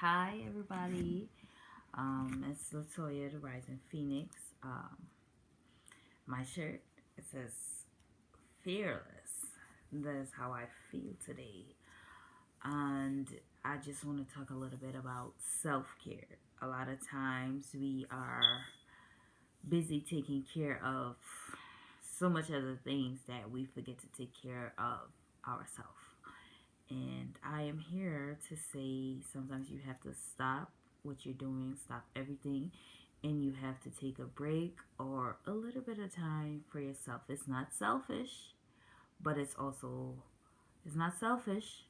Hi, everybody. It's Latoya, the Rising Phoenix. My shirt, it says fearless. That's how I feel today. And I just want to talk a little bit about self care. A lot of times we are busy taking care of so much other things that we forget to take care of ourselves. And I am here to say sometimes you have to stop what you're doing, stop everything, and you have to take a break or a little bit of time for yourself. It's not selfish, but it's not selfish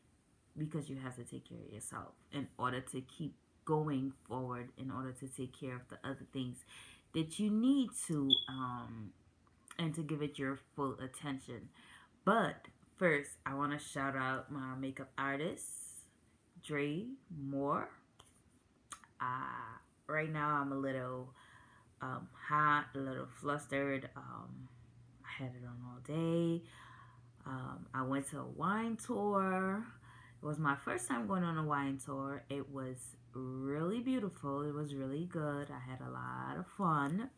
because you have to take care of yourself in order to keep going forward, in order to take care of the other things that you need to and to give it your full attention. But first, I want to shout out my makeup artist, Dre Moore. Right now, I'm a little hot, a little flustered. I had it on all day. I went to a wine tour. It was my first time going on a wine tour. It was really beautiful. It was really good. I had a lot of fun.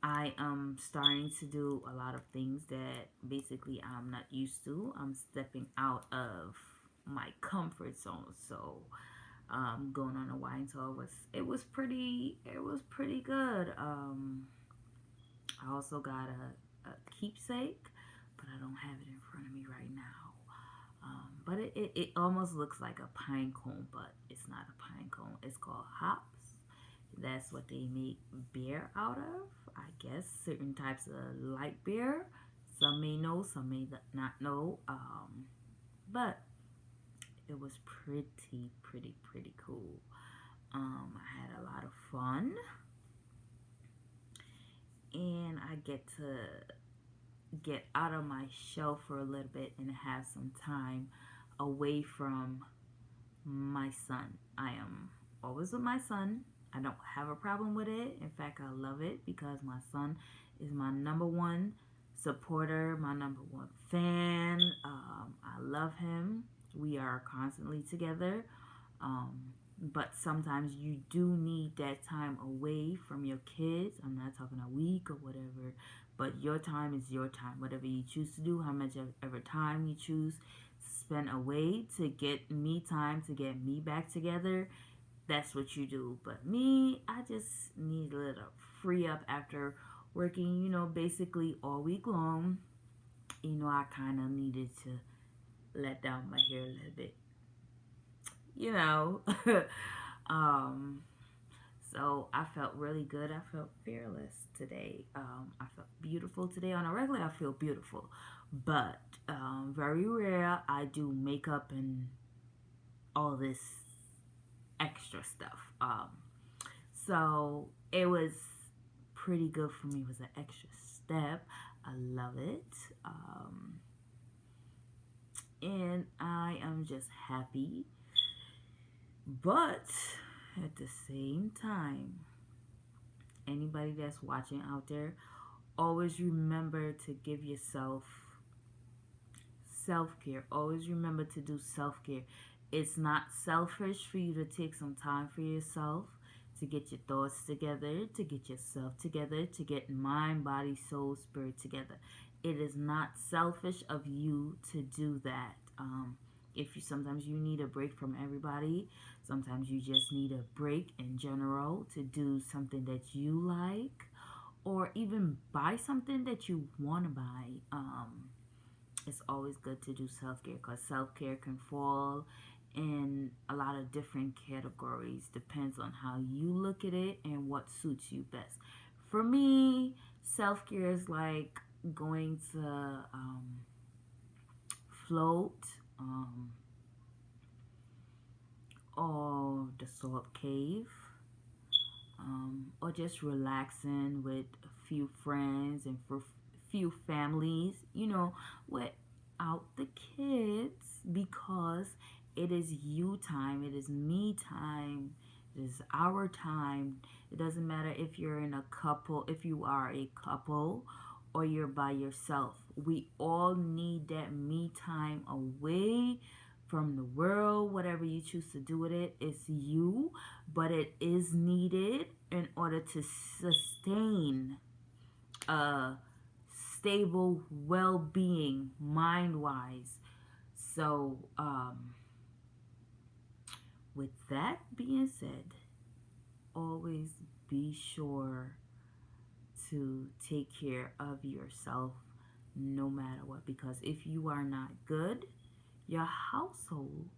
I am starting to do a lot of things that basically I'm not used to. I'm stepping out of my comfort zone. So going on a wine tour was pretty good. I also got a keepsake, but I don't have it in front of me right now. But it almost looks like a pine cone, but it's not a pine cone. It's called hops. That's what they make beer out of. I guess certain types of light beer. Some may know, some may not know. But it was pretty cool. I had a lot of fun, and I get to get out of my shell for a little bit and have some time away from my son. I am always with my son. I don't have a problem with it. In fact, I love it because my son is my number one supporter, my number one fan. I love him. We are constantly together. But sometimes you do need that time away from your kids. I'm not talking a week or whatever, but your time is your time. Whatever you choose to do, how much ever time you choose to spend away to get me time, to get me back together, that's what you do. But me, I just need a little free up after working, basically all week long. I kind of needed to let down my hair a little bit, you know. um, so I felt really good. I felt fearless today. I felt beautiful today. On a regular, I feel beautiful, but very rare I do makeup and all this extra stuff. So it was pretty good for me. It was an extra step. I love it. And I am just happy. But at the same time, anybody that's watching out there, always remember to give yourself self care. Always remember to do self care. It's not selfish for you to take some time for yourself, to get your thoughts together, to get yourself together, to get mind, body, soul, spirit together. It is not selfish of you to do that. If you sometimes you need a break from everybody, sometimes you just need a break in general to do something that you like, or even buy something that you want to buy. It's always good to do self care because self care can fall in a lot of different categories. Depends on how you look at it and what suits you best. For me, self care is like going to float or the Salt Cave, or just relaxing with a few friends and for few families, without the kids, because it is you time, it is me time, it is our time. It doesn't matter if you're in a couple, if you are a couple or you're by yourself. We all need that me time away from the world, whatever you choose to do with it. It's you, but it is needed in order to sustain a stable well-being mind-wise. So, with that being said, always be sure to take care of yourself no matter what, because if you are not good, your household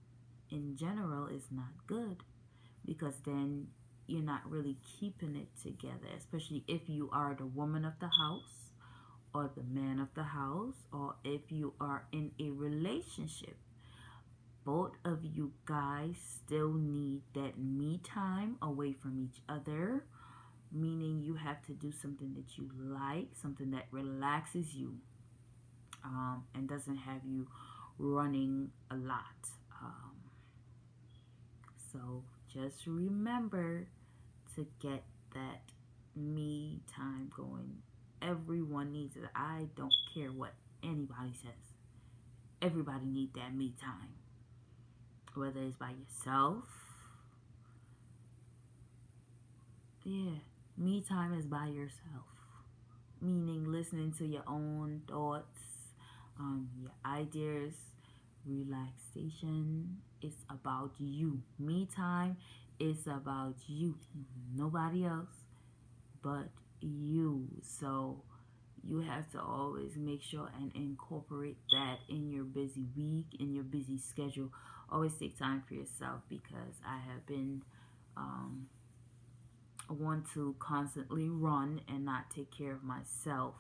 in general is not good, because then you're not really keeping it together, especially if you are the woman of the house or the man of the house, or if you are in a relationship. Both of you guys still need that me time away from each other, meaning you have to do something that you like, something that relaxes you, and doesn't have you running a lot. Um, so just remember to get that me time going. Everyone needs it. I don't care what anybody says. Everybody needs that me time. Whether it's by yourself. Yeah, me time is by yourself. Meaning listening to your own thoughts, your ideas, relaxation. It's about you. Me time is about you. Nobody else but you. So you have to always make sure and incorporate that in your busy week, in your busy schedule. Always take time for yourself, because I have been want to constantly run and not take care of myself,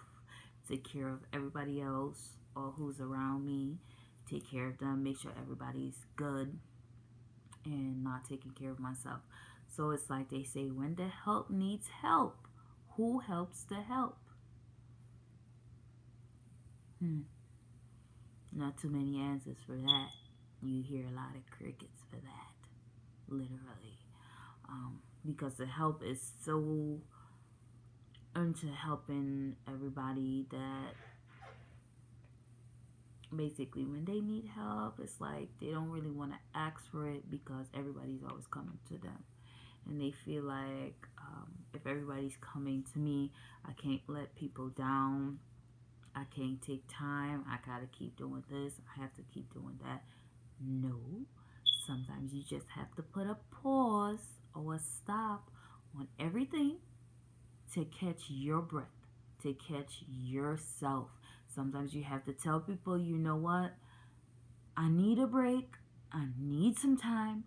take care of everybody else or who's around me, take care of them, make sure everybody's good, and not taking care of myself. So it's like they say, when the help needs help, who helps the help? Not too many answers for that. You hear a lot of crickets for that, literally. Because the help is so into helping everybody that basically when they need help, it's like they don't really want to ask for it, because everybody's always coming to them. And they feel like if everybody's coming to me, I can't let people down. I can't take time. I gotta keep doing this. I have to keep doing that. No. Sometimes you just have to put a pause or a stop on everything to catch your breath, to catch yourself. Sometimes you have to tell people, you know what? I need a break. I need some time.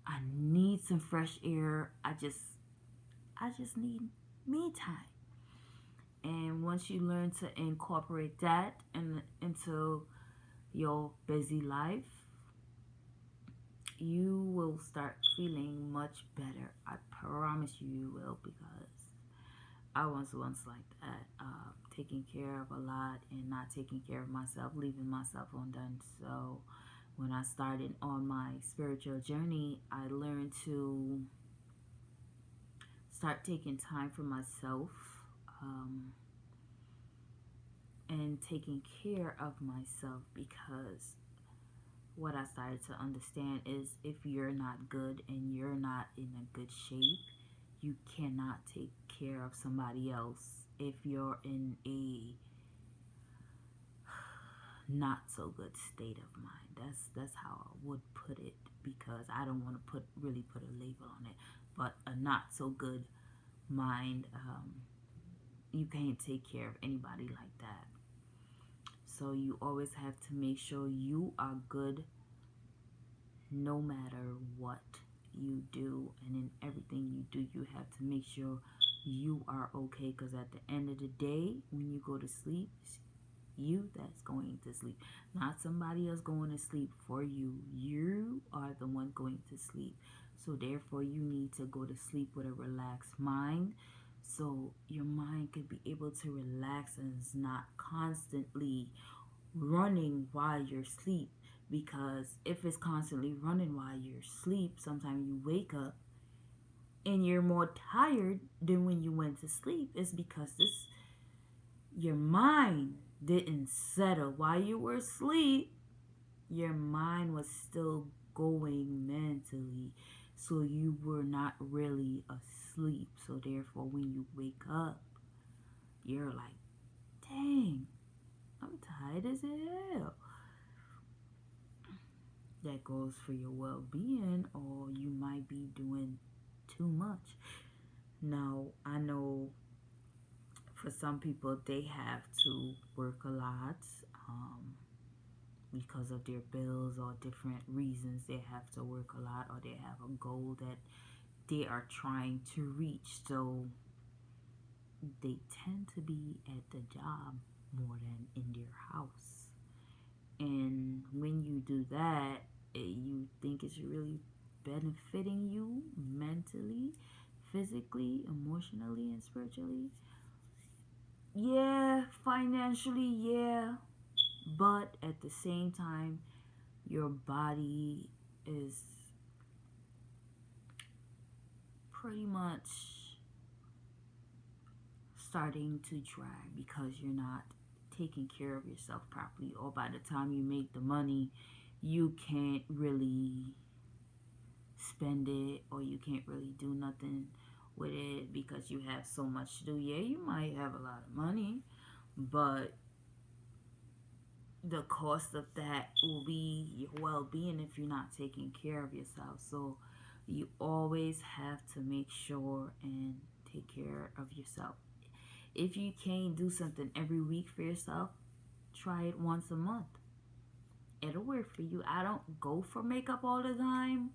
I need some fresh air. I just need me time. And once you learn to incorporate that into your busy life, you will start feeling much better. I promise you will, because I was once like that, taking care of a lot and not taking care of myself, leaving myself undone. So when I started on my spiritual journey, I learned to start taking time for myself, and taking care of myself, because what I started to understand is, if you're not good and you're not in a good shape, you cannot take care of somebody else if you're in a not so good state of mind. That's how I would put it, because I don't want to really put a label on it, but a not so good mind, you can't take care of anybody like that. So you always have to make sure you are good no matter what you do, and in everything you do, you have to make sure you are okay, because at the end of the day, when you go to sleep, it's you that's going to sleep, not somebody else going to sleep for you. You are the one going to sleep. So therefore, you need to go to sleep with a relaxed mind, so your mind could be able to relax and is not constantly running while you're asleep. Because if it's constantly running while you're asleep, sometimes you wake up and you're more tired than when you went to sleep. It's because your mind didn't settle while you were asleep. your mind was still going mentally. So you were not really asleep. So therefore, when you wake up, you're like, dang, I'm tired as hell. That goes for your well being, or you might be doing too much. Now, I know for some people, they have to work a lot um, because of their bills or different reasons. They have to work a lot, or they have a goal that they are trying to reach. So they tend to be at the job more than in their house. And when you do that, you think it's really benefiting you mentally, physically, emotionally, and spiritually. Yeah, financially, yeah. But at the same time, your body is pretty much starting to drag because you're not taking care of yourself properly. Or by the time you make the money, you can't really spend it, or you can't really do nothing with it because you have so much to do. Yeah, you might have a lot of money, but the cost of that will be your well-being if you're not taking care of yourself. So you always have to make sure and take care of yourself. If you can't do something every week for yourself, try it once a month. It'll work for you. I don't go for makeup all the time.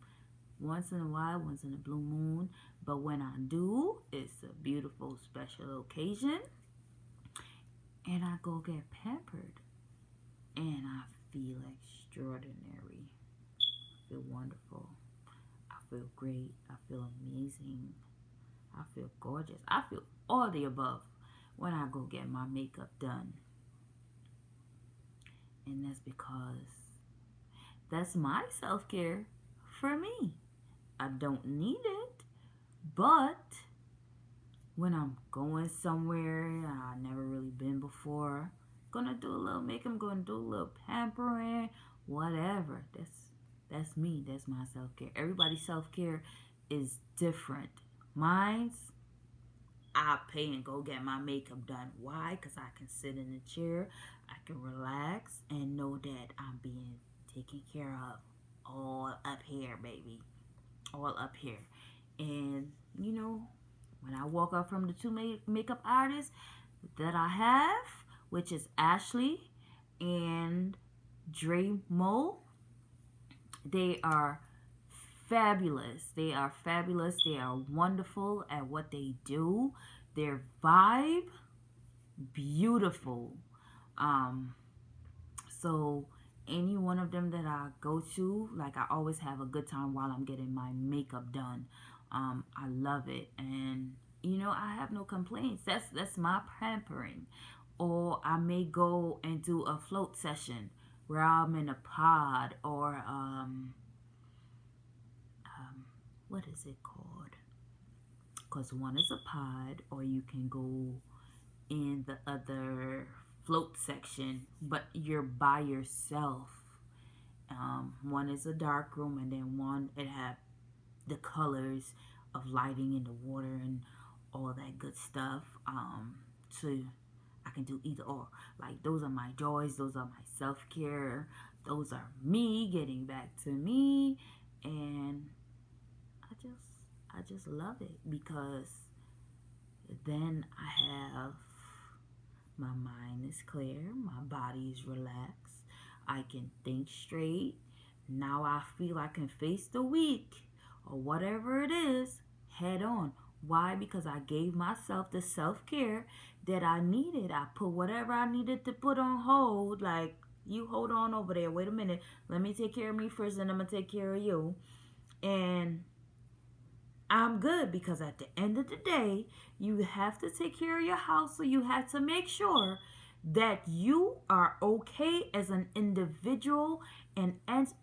Once in a while, once in a blue moon. But when I do, it's a beautiful special occasion. And I go get pampered. And I feel extraordinary. I feel wonderful. I feel great. I feel amazing. I feel gorgeous. I feel all the above when I go get my makeup done. And that's because that's my self care for me. I don't need it, but when I'm going somewhere I never really been before, gonna do a little makeup, I'm gonna do a little pampering, whatever. That's me. That's my self care. Everybody's self care is different. Mine's I pay and go get my makeup done. Why? Because I can sit in a chair, I can relax, and know that I'm being taken care of. All up here, baby. All up here. And, when I walk up from the two makeup artists that I have, which is Ashley and Dre Mo, they are fabulous. They are fabulous. They are wonderful at what they do. Their vibe, beautiful. Um, so any one of them that I go to, like I always have a good time while I'm getting my makeup done. I love it, and I have no complaints. That's my pampering. Or I may go and do a float session where I'm in a pod, or what is it called? Because one is a pod, or you can go in the other float section, but you're by yourself. One is a dark room, and then one it have the colors of lighting in the water and all that good stuff. So I can do either or. Like those are my joys. Those are my self care. Those are me getting back to me, and I just love it because then I have my mind is clear, my body is relaxed, I can think straight. Now I feel I can face the week or whatever it is head on. Why? Because I gave myself the self care that I needed. I put whatever I needed to put on hold. Like, you hold on over there. Wait a minute. Let me take care of me first, and I'm going to take care of you. And I'm good because at the end of the day, you have to take care of your house. So you have to make sure that you are okay as an individual, and as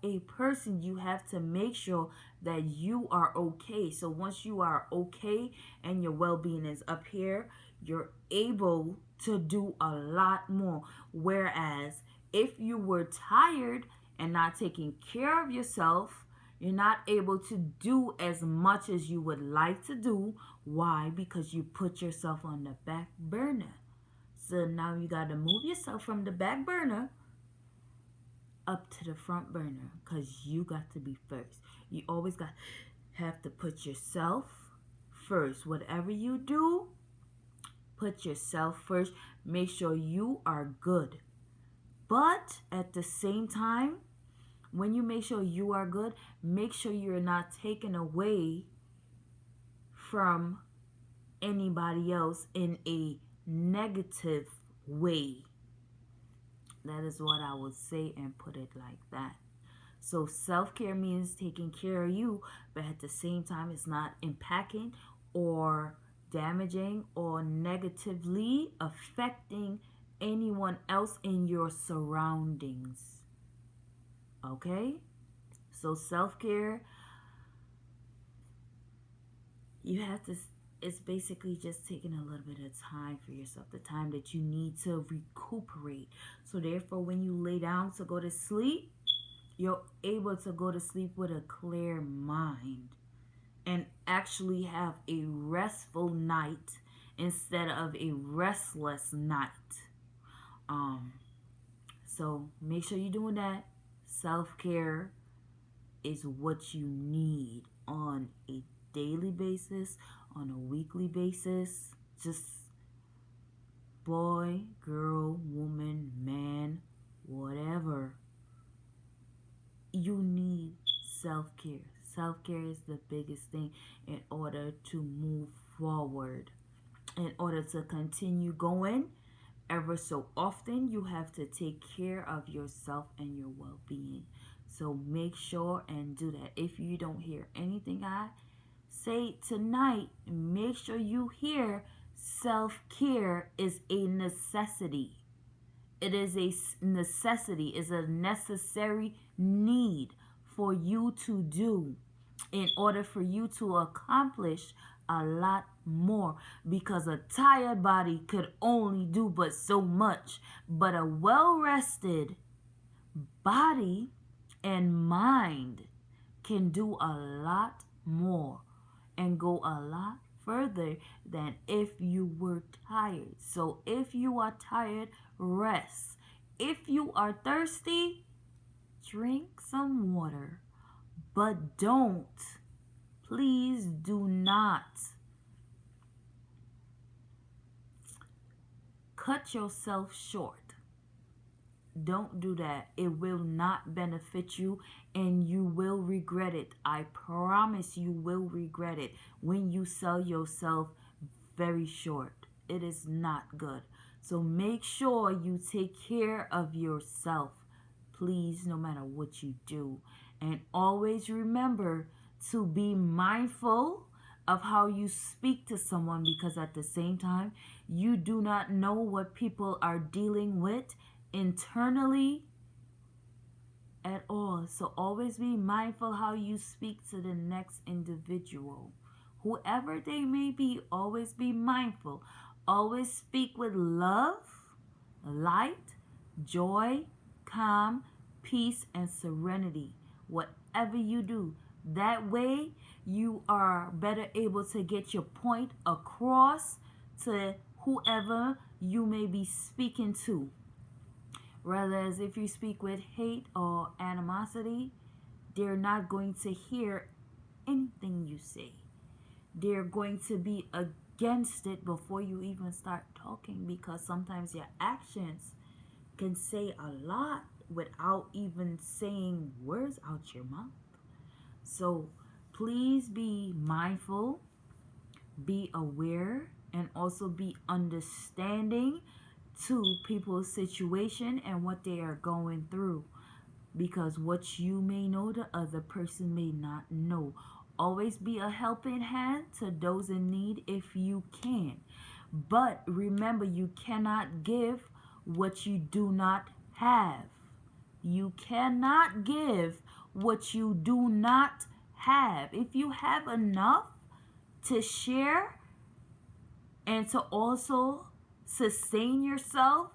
a person, you have to make sure that you are okay. So once you are okay and your well-being is up here, you're able to do a lot more. Whereas If you were tired and not taking care of yourself, you're not able to do as much as you would like to do. Why? Because you put yourself on the back burner. So now you got to move yourself from the back burner up to the front burner, because you got to be first. You always have to put yourself first. Whatever you do, put yourself first. Make sure you are good. But at the same time, when you make sure you are good, make sure you're not taken away from anybody else in a negative way. That is what I would say and put it like that. So self-care means taking care of you, but at the same time, it's not impacting or damaging or negatively affecting anyone else in your surroundings. Okay? So self-care, you have to, it's basically just taking a little bit of time for yourself, the time that you need to recuperate. So therefore, when you lay down to go to sleep, you're able to go to sleep with a clear mind and actually have a restful night instead of a restless night. So make sure you're doing that. Self-care is what you need on a daily basis, on a weekly basis. Just boy, girl, woman, man, whatever. You need self-care. Self-care is the biggest thing in order to move forward. In order to continue going, ever so often, you have to take care of yourself and your well-being. So make sure and do that. If you don't hear anything I say tonight, make sure you hear self-care is a necessity. It is a necessity. It's a necessary need for you to do in order for you to accomplish a lot more, because a tired body could only do but so much, but a well-rested body and mind can do a lot more and go a lot further than if you were tired. So if you are tired, rest. If you are thirsty, drink some water. But please do not cut yourself short. Don't do that. It will not benefit you and you will regret it. I promise you will regret it when you sell yourself very short. It is not good. So make sure you take care of yourself, please, no matter what you do. And always remember to be mindful of how you speak to someone, because at the same time, you do not know what people are dealing with internally at all. So always be mindful how you speak to the next individual, whoever they may be. Always be mindful. Always speak with love, light, joy, calm, peace, and serenity. Whatever you do, that way you are better able to get your point across to whoever you may be speaking to. Whereas if you speak with hate or animosity, they're not going to hear anything you say. They're going to be against it before you even start talking, because sometimes your actions can say a lot without even saying words out your mouth. So please be mindful, be aware, and also be understanding to people's situation and what they are going through, because what you may know, the other person may not know. Always be a helping hand to those in need if you can. But remember, you cannot give what you do not have. You cannot give what you do not have. If you have enough to share and to also sustain yourself,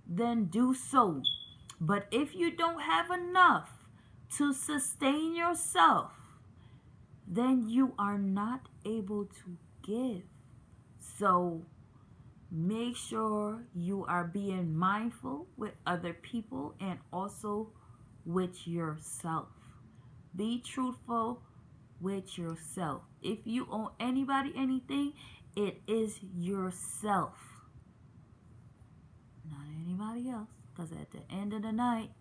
then do so. But if you don't have enough to sustain yourself, then you are not able to give. So make sure you are being mindful with other people and also with yourself. Be truthful with yourself. If you owe anybody anything, it is yourself, not anybody else. Because at the end of the night,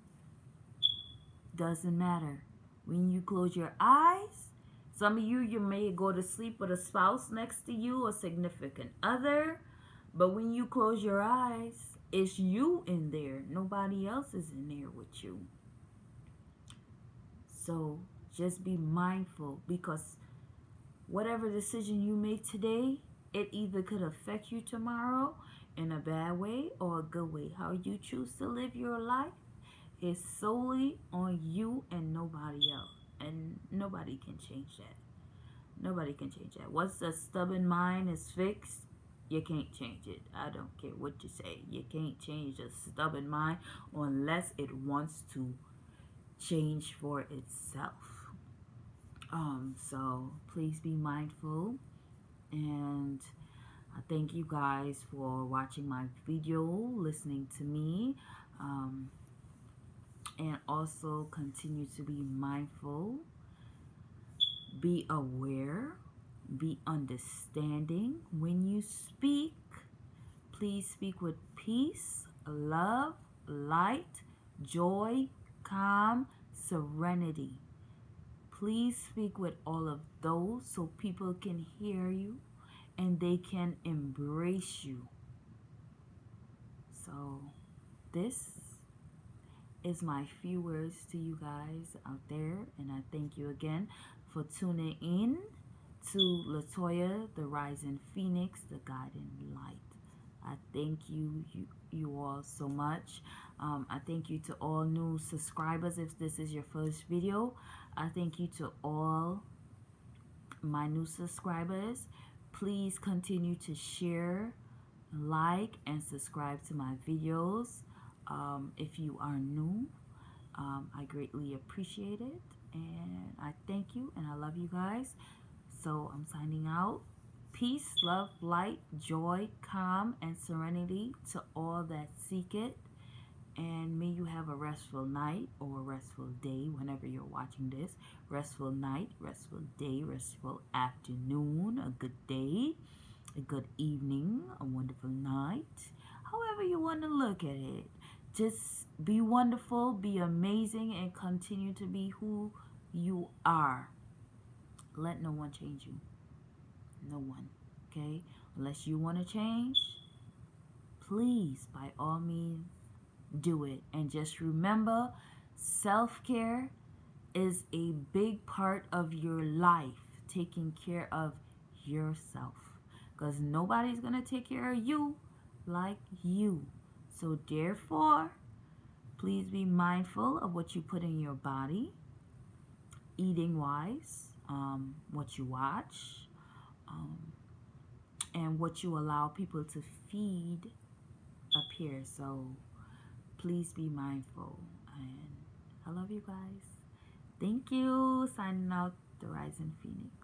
doesn't matter. When you close your eyes, some of you may go to sleep with a spouse next to you, a significant other. But when you close your eyes, it's you in there. Nobody else is in there with you. So just be mindful, because whatever decision you make today, it either could affect you tomorrow in a bad way or a good way. How you choose to live your life is solely on you and nobody else. And nobody can change that. Nobody can change that. Once a stubborn mind is fixed, you can't change it. I don't care what you say. You can't change a stubborn mind unless it wants to change for itself. So please be mindful, and I thank you guys for watching my video, listening to me, and also continue to be mindful, be aware, be understanding. When you speak, please speak with peace, love, light, joy, calm, serenity. Please speak with all of those so people can hear you and they can embrace you. So this is my few words to you guys out there, and I thank you again for tuning in to Latoya, the Rising Phoenix, the Guiding Light. I thank you all so much. I thank you to all new subscribers. If this is your first video, I thank you to all my new subscribers. Please continue to share, like, and subscribe to my videos. If you are new, I greatly appreciate it, and I thank you, and I love you guys. So I'm signing out. Peace, love, light, joy, calm, and serenity to all that seek it. And may you have a restful night or a restful day whenever you're watching this. Restful night, restful day, restful afternoon, a good day, a good evening, a wonderful night. However you want to look at it. Just be wonderful, be amazing, and continue to be who you are. Let no one change you. No one. Okay? Unless you want to change, please, by all means, do it. And just remember, self-care is a big part of your life. Taking care of yourself. Because nobody's going to take care of you like you. So therefore, please be mindful of what you put in your body. Eating wise. What you watch. And what you allow people to feed up here. So please be mindful. And I love you guys. Thank you. Signing out, the Rising Phoenix.